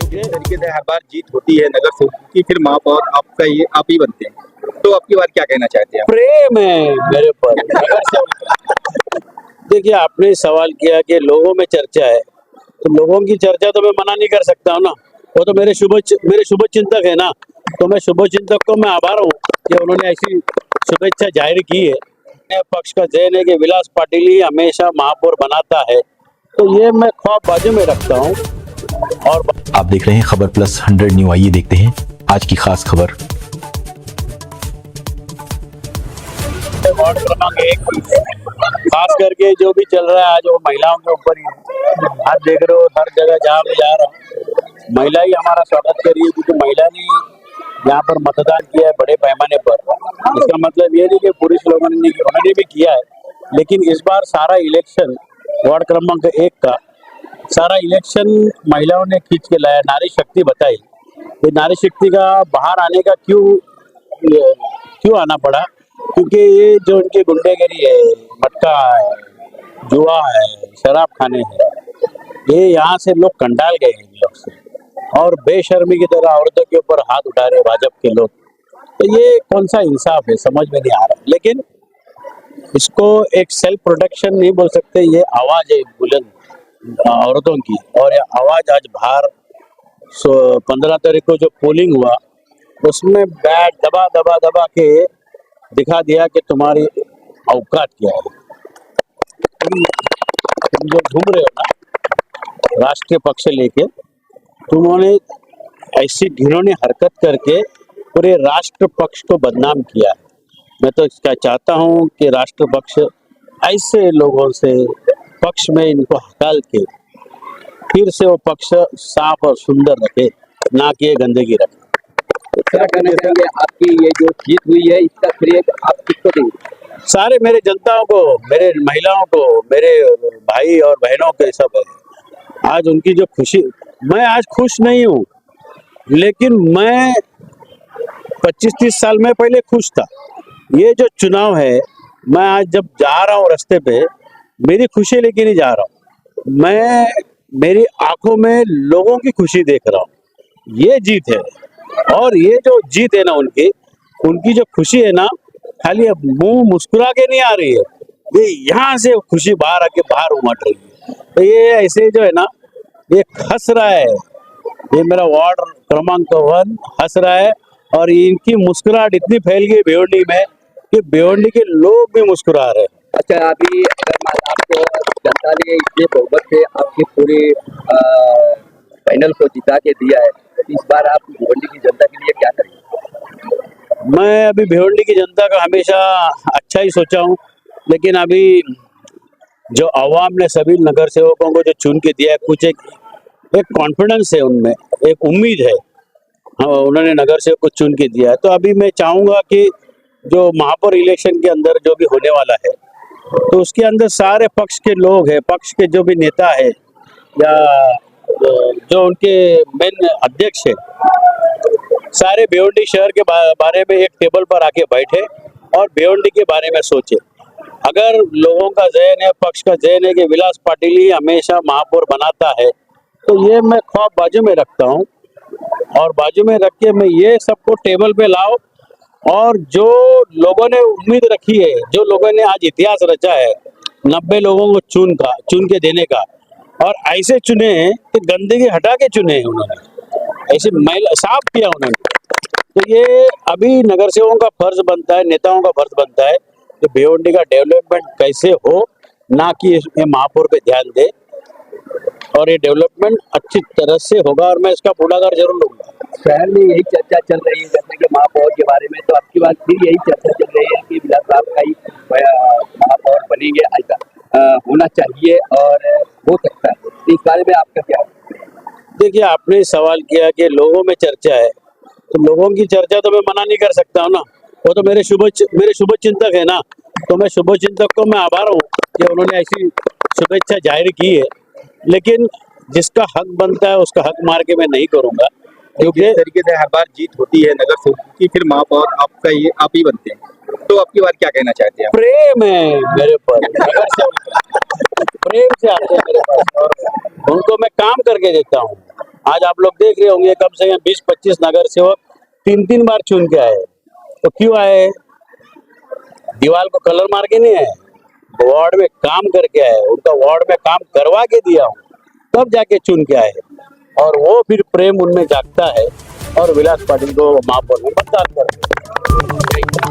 जिस तरीके से हर बार जीत होती है नगर सेवक की, फिर महापौर आपका ये आप ही बनते हैं, तो आपकी बार क्या कहना चाहते हैं आप? प्रेम है मेरे पर नगर सेवक। देखिए, आपने सवाल किया कि लोगों में चर्चा है, तो लोगों की चर्चा तो मैं मना नहीं कर सकता हूँ ना। वो तो मेरे शुभ चिंतक है ना। तो मैं शुभ चिंतक को मैं आभार हूँ कि उन्होंने ऐसी शुभेच्छा जाहिर की है। अपने पक्ष का जैन है कि विलास पाटिल ही हमेशा महापौर बनाता है, तो ये मैं ख्वाब बाजू में रखता हूँ। और आप देख रहे हैं खबर प्लस 100 न्यू। आइए देखते हैं आज की खास खबर। वार्ड क्रमांक 1 खास करके जो भी चल रहा है आज वो महिलाओं के ऊपर ही है। आज देख रहे हो हर जगह जहाँ मैं जा रहा हूँ महिला ही हमारा स्वागत कर रही है, क्योंकि महिला ने यहाँ पर मतदान किया है बड़े पैमाने पर। इसका मतलब ये नहीं कि पुरुष लोगों ने नहीं किया, उन्होंने भी किया है, लेकिन इस बार सारा इलेक्शन वार्ड क्रमांक 1 का सारा इलेक्शन महिलाओं ने खींच के लाया। नारी शक्ति बताई। ये नारी शक्ति का बाहर आने का क्यों आना पड़ा, क्योंकि ये जो उनकी गुंडेगिरी है, मटका है, जुआ है, शराब खाने हैं, ये यहाँ से लोग कंटाल गए हैं इन लोग से, और बेशर्मी की तरह औरतों के ऊपर हाथ उठा रहे भाजपा के लोग। तो ये कौन सा इंसाफ है, समझ में नहीं आ रहा। लेकिन इसको एक सेल्फ प्रोटेक्शन नहीं बोल सकते, ये आवाज है बुलंद औरतों की, और ये आवाज आज बाहर 15 तारीख को जो पोलिंग हुआ उसमें बैट दबा दबा दबा के दिखा दिया कि तुम्हारी औकात क्या है। तुम जो घूम रहे हो ना राष्ट्रीय पक्ष लेके, तुमने ऐसी घिनौनी हरकत करके पूरे राष्ट्र पक्ष को बदनाम किया है। मैं तो इसका चाहता हूं कि राष्ट्र पक्ष ऐसे लोगों से पक्ष में इनको हटाल के फिर से वो पक्ष साफ और सुंदर रखे, ना कि ये गंदगी रखे। क्या कहना चाहेंगे, आपकी ये जो जीत हुई है इसका श्रेय आप किसको देंगे? सारे मेरे जनताओं को, मेरे महिलाओं को, मेरे भाई और बहनों के सब है। आज उनकी जो खुशी, मैं आज खुश नहीं हूँ, लेकिन मैं 25-30 साल में पहले खुश था। ये जो चुनाव है, मैं आज जब जा रहा हूँ रास्ते पे मेरी खुशी लेके नहीं जा रहा हूँ, मैं मेरी आंखों में लोगों की खुशी देख रहा हूँ। ये जीत है, और ये जो जीत है ना उनकी जो खुशी है ना, खाली अब मुंह मुस्कुरा के नहीं आ रही है, ये यहाँ से खुशी बाहर आके बाहर उमड़ रही है। तो ये ऐसे जो है ना, ये हंस रहा है, ये मेरा वार्ड क्रमांक 1 हंस रहा है, और इनकी मुस्कुराहट इतनी फैल गई भिवंडी में कि भिवंडी के लोग भी मुस्कुरा रहे हैं। अच्छा, अभी अगर मान आपको जनता ने इतने बहुमत से आपके पूरे पैनल को जिता के दिया है, तो इस बार आप भिवंडी की जनता के लिए क्या करेंगे? मैं अभी भिवंडी की जनता का हमेशा अच्छा ही सोचा हूँ, लेकिन अभी जो आवाम ने सभी नगर सेवकों को जो चुन के दिया है, कुछ एक कॉन्फिडेंस है उनमें, एक उम्मीद है। हाँ, उन्होंने नगर सेवक को चुन के दिया है। तो अभी मैं चाहूंगा कि जो महापौर इलेक्शन के अंदर जो भी होने वाला है, तो उसके अंदर सारे पक्ष के लोग हैं, पक्ष के जो भी नेता है या जो उनके मेन अध्यक्ष है, सारे भिवंडी शहर के बारे में एक टेबल पर आके बैठे और भिवंडी के बारे में सोचे। अगर लोगों का जहन है, पक्ष का जहन है कि विलास पाटिल ही हमेशा महापौर बनाता है, तो ये मैं ख्वाब बाजू में रखता हूँ, और बाजू में रख के मैं ये सबको टेबल पे लाओ, और जो लोगों ने उम्मीद रखी है, जो लोगों ने आज इतिहास रचा है 90 लोगों को चुन के देने का, और ऐसे चुने कि गंदगी हटा के चुने उन्होंने, ऐसे महिला साफ किया उन्होंने। तो ये अभी नगर सेवकों का फर्ज बनता है, नेताओं का फर्ज बनता है कि भिवंडी का डेवलपमेंट कैसे हो, ना कि इसमें महापौर पे ध्यान दे, और ये डेवलपमेंट अच्छी तरह से होगा, और मैं इसका पुढाकार जरूर लूंगा। शहर में यही चर्चा चल रही है जैसे कि महापौर के बारे में, तो आपकी बात फिर यही चर्चा चल रही है कि विलास साहब का ही महापौर बनेंगे, ऐसा होना चाहिए और हो सकता है। तो इस बारे में आपका क्या है? देखिए, आपने सवाल किया कि लोगों में चर्चा है, तो लोगों की चर्चा तो मैं मना नहीं कर सकता हूँ ना। वो तो मेरे शुभ चिंतक है ना। तो मैं शुभ चिंतक को मैं आभार हूँ कि उन्होंने ऐसी शुभेच्छा जाहिर की है, लेकिन जिसका हक बनता है उसका हक मार के मैं नहीं करूँगा, क्योंकि जिस तरीके से हर बार जीत होती है नगर सेवक की, फिर महापौर आपका ये आप ही बनते हैं, तो आपकी बार क्या कहना चाहते हैं? प्रेम है मेरे पर नगर सेवक, प्रेम से आते हैं मेरे पास, और उनको मैं काम करके देता हूँ। आज आप लोग देख रहे होंगे कम से कम 20-25 नगर सेवक 3-3 बार चुन के आए। तो क्यों आए? दीवार को कलर मार के नहीं आए, वार्ड में काम करके आए, उनका वार्ड में काम करवा के दिया हूँ, तब जाके चुन के आए। और वो फिर प्रेम उनमें जागता है और विलास पाटिल को महापौर में मतदान करते हैं।